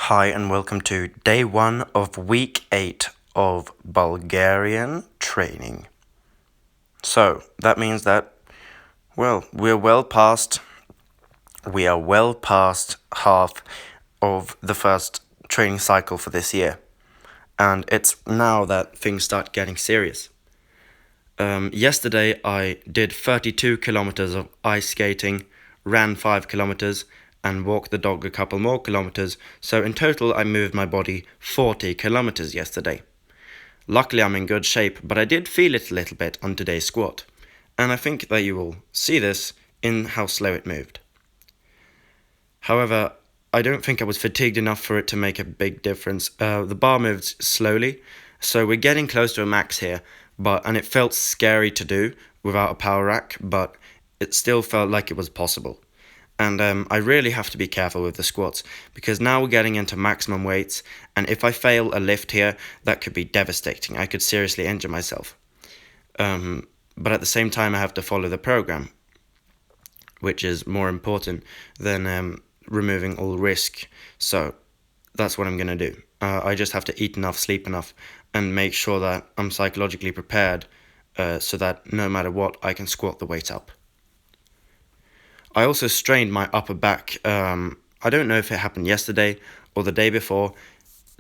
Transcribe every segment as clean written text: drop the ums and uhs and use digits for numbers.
Hi and welcome to day 1 of week 8 of Bulgarian Training. So that means that, we are well past half of the first training cycle for this year. And it's now that things start getting serious. Yesterday I did 32 kilometers of ice skating, ran 5 kilometers, and walked the dog a couple more kilometers, so in total I moved my body 40 kilometers yesterday. Luckily I'm in good shape, but I did feel it a little bit on today's squat, and I think that you will see this in how slow it moved. However, I don't think I was fatigued enough for it to make a big difference. The bar moved slowly, so we're getting close to a max here, and it felt scary to do without a power rack, but it still felt like it was possible. And I really have to be careful with the squats, because now we're getting into maximum weights, and if I fail a lift here, that could be devastating. I could seriously injure myself. But at the same time, I have to follow the program, which is more important than removing all risk. So that's what I'm going to do. I just have to eat enough, sleep enough, and make sure that I'm psychologically prepared so that no matter what, I can squat the weight up. I also strained my upper back. I don't know if it happened yesterday or the day before.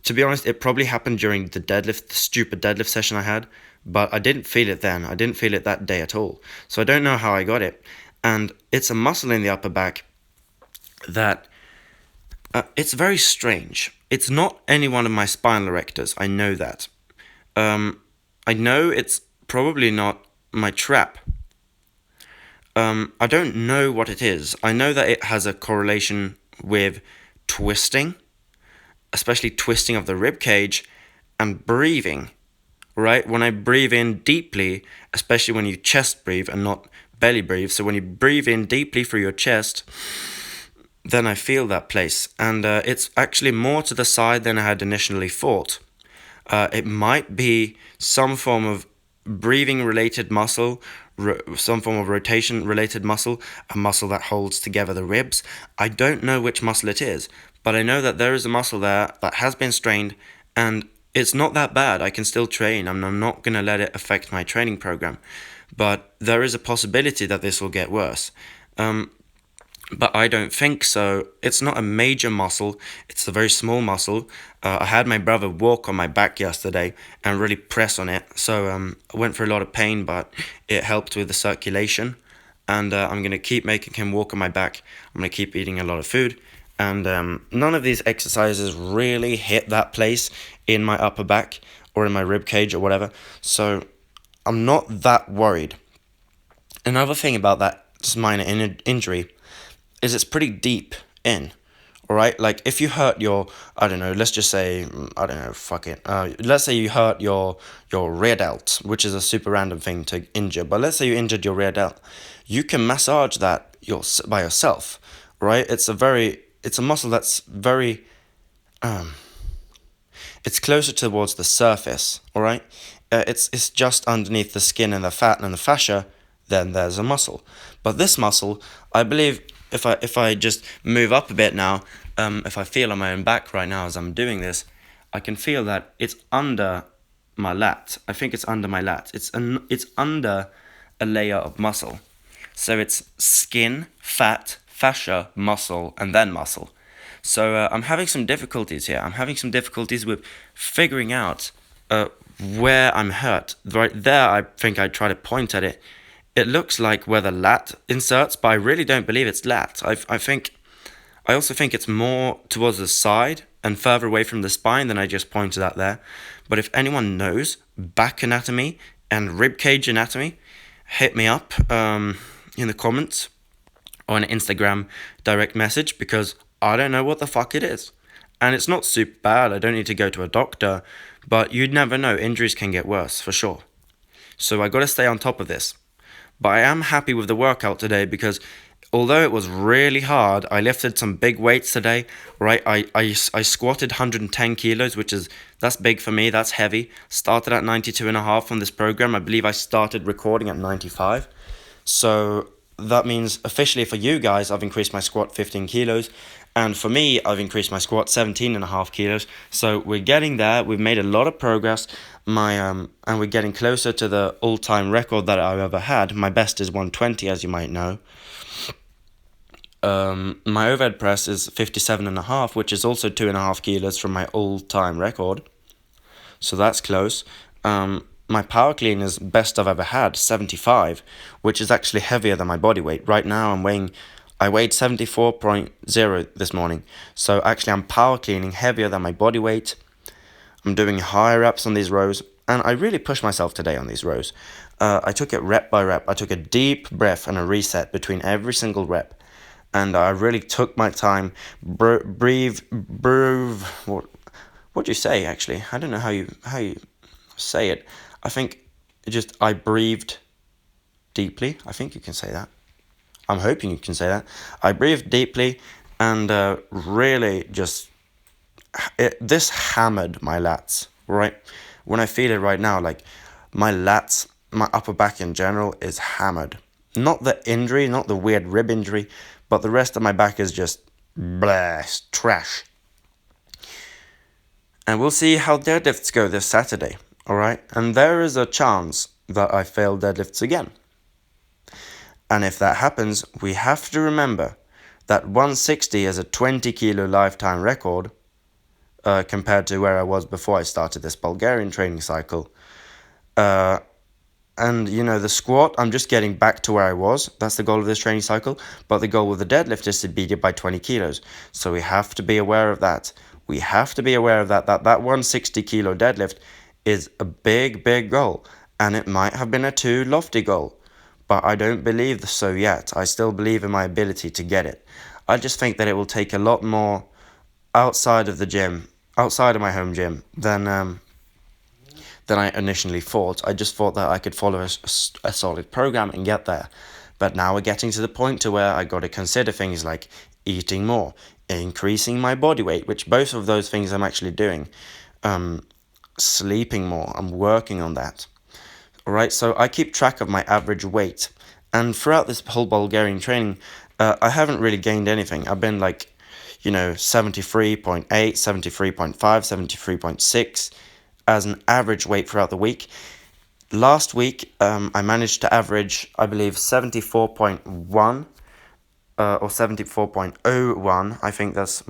To be honest, it probably happened during the stupid deadlift session I had, but I didn't feel it then. I didn't feel it that day at all. So I don't know how I got it. And it's a muscle in the upper back that it's very strange. It's not any one of my spinal erectors. I know that. I know it's probably not my trap. I don't know what it is. I know that it has a correlation with twisting, especially twisting of the rib cage, and breathing, right? When I breathe in deeply, especially when you chest breathe and not belly breathe, so when you breathe in deeply through your chest, then I feel that place. And it's actually more to the side than I had initially thought. It might be some form of breathing-related muscle, some form of rotation-related muscle, a muscle that holds together the ribs. I don't know which muscle it is, but I know that there is a muscle there that has been strained, and it's not that bad. I can still train, and I'm not going to let it affect my training program. But there is a possibility that this will get worse. But I don't think so. It's not a major muscle. It's a very small muscle. I had my brother walk on my back yesterday and really press on it. So I went for a lot of pain, but it helped with the circulation. And I'm going to keep making him walk on my back. I'm going to keep eating a lot of food. And none of these exercises really hit that place in my upper back or in my rib cage or whatever. So I'm not that worried. Another thing about that just minor injury is it's pretty deep in, alright? Like, if you hurt your, let's just say, let's say you hurt your rear delt, which is a super random thing to injure, but let's say you injured your rear delt, you can massage that by yourself, right? It's a muscle that's very, it's closer towards the surface, alright? It's just underneath the skin and the fat and the fascia, then there's a muscle. But this muscle, I believe, if I just move up a bit now, if I feel on my own back right now as I'm doing this, I can feel that it's under my lat. I think it's under my lat. It's under a layer of muscle. So it's skin, fat, fascia, muscle, and then muscle. So I'm having some difficulties here. I'm having some difficulties with figuring out where I'm hurt. Right there, I think I try to point at it. It looks like where the lat inserts, but I really don't believe it's lat. I also think it's more towards the side and further away from the spine than I just pointed at there. But if anyone knows back anatomy and ribcage anatomy, hit me up in the comments or an Instagram direct message, because I don't know what the fuck it is. And it's not super bad. I don't need to go to a doctor, but you'd never know. Injuries can get worse for sure. So I got to stay on top of this. But I am happy with the workout today, because although it was really hard, I lifted some big weights today, right? I squatted 110 kilos, that's big for me, that's heavy. Started at 92.5 on this program. I believe I started recording at 95. So that means officially for you guys, I've increased my squat 15 kilos. And for me, I've increased my squat 17.5 kilos. So we're getting there. We've made a lot of progress. And we're getting closer to the all-time record that I've ever had. My best is 120, as you might know. My overhead press is 57.5, which is also 2.5 kilos from my all-time record. So that's close. My power clean is best I've ever had, 75, which is actually heavier than my body weight. Right now I weighed 74.0 this morning. So actually I'm power cleaning heavier than my body weight. I'm doing higher reps on these rows, and I really pushed myself today on these rows. I took it rep by rep. I took a deep breath and a reset between every single rep. And I really took my time, breathe, what do you say actually? I don't know how you say it. I think I breathed deeply. I think you can say that. I'm hoping you can say that. I breathed deeply and really this hammered my lats, right? When I feel it right now, like my lats, my upper back in general is hammered. Not the injury, not the weird rib injury, but the rest of my back is just trash. And we'll see how deadlifts go this Saturday, alright? And there is a chance that I fail deadlifts again. And if that happens, we have to remember that 160 is a 20 kilo lifetime record compared to where I was before I started this Bulgarian training cycle. And, the squat, I'm just getting back to where I was. That's the goal of this training cycle. But the goal with the deadlift is to beat it by 20 kilos. So we have to be aware of that. We have to be aware of that 160 kilo deadlift is a big, big goal. And it might have been a too lofty goal. But I don't believe so yet. I still believe in my ability to get it. I just think that it will take a lot more outside of the gym, outside of my home gym, than I initially thought. I just thought that I could follow a solid program and get there. But now we're getting to the point to where I got to consider things like eating more, increasing my body weight, which both of those things I'm actually doing. Sleeping more, I'm working on that. Alright, so I keep track of my average weight. And throughout this whole Bulgarian training, I haven't really gained anything. I've been 73.8, 73.5, 73.6 as an average weight throughout the week. Last week, I managed to average, I believe, 74.1 or 74.01. I think that's...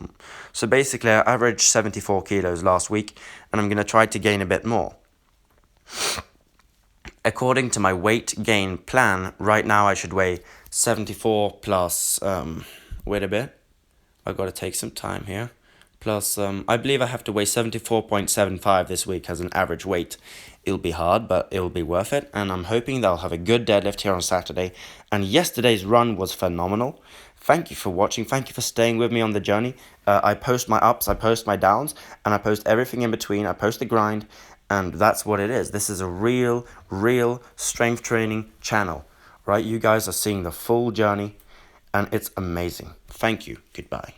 So basically, I averaged 74 kilos last week, and I'm going to try to gain a bit more. According to my weight gain plan, right now I should weigh 74 plus... wait a bit. I've got to take some time here. Plus, I believe I have to weigh 74.75 this week as an average weight. It'll be hard, but it'll be worth it. And I'm hoping that I'll have a good deadlift here on Saturday. And yesterday's run was phenomenal. Thank you for watching. Thank you for staying with me on the journey. I post my ups, I post my downs, and I post everything in between. I post the grind, and that's what it is. This is a real strength training channel, right? You guys are seeing the full journey, and it's amazing. Thank you. Goodbye.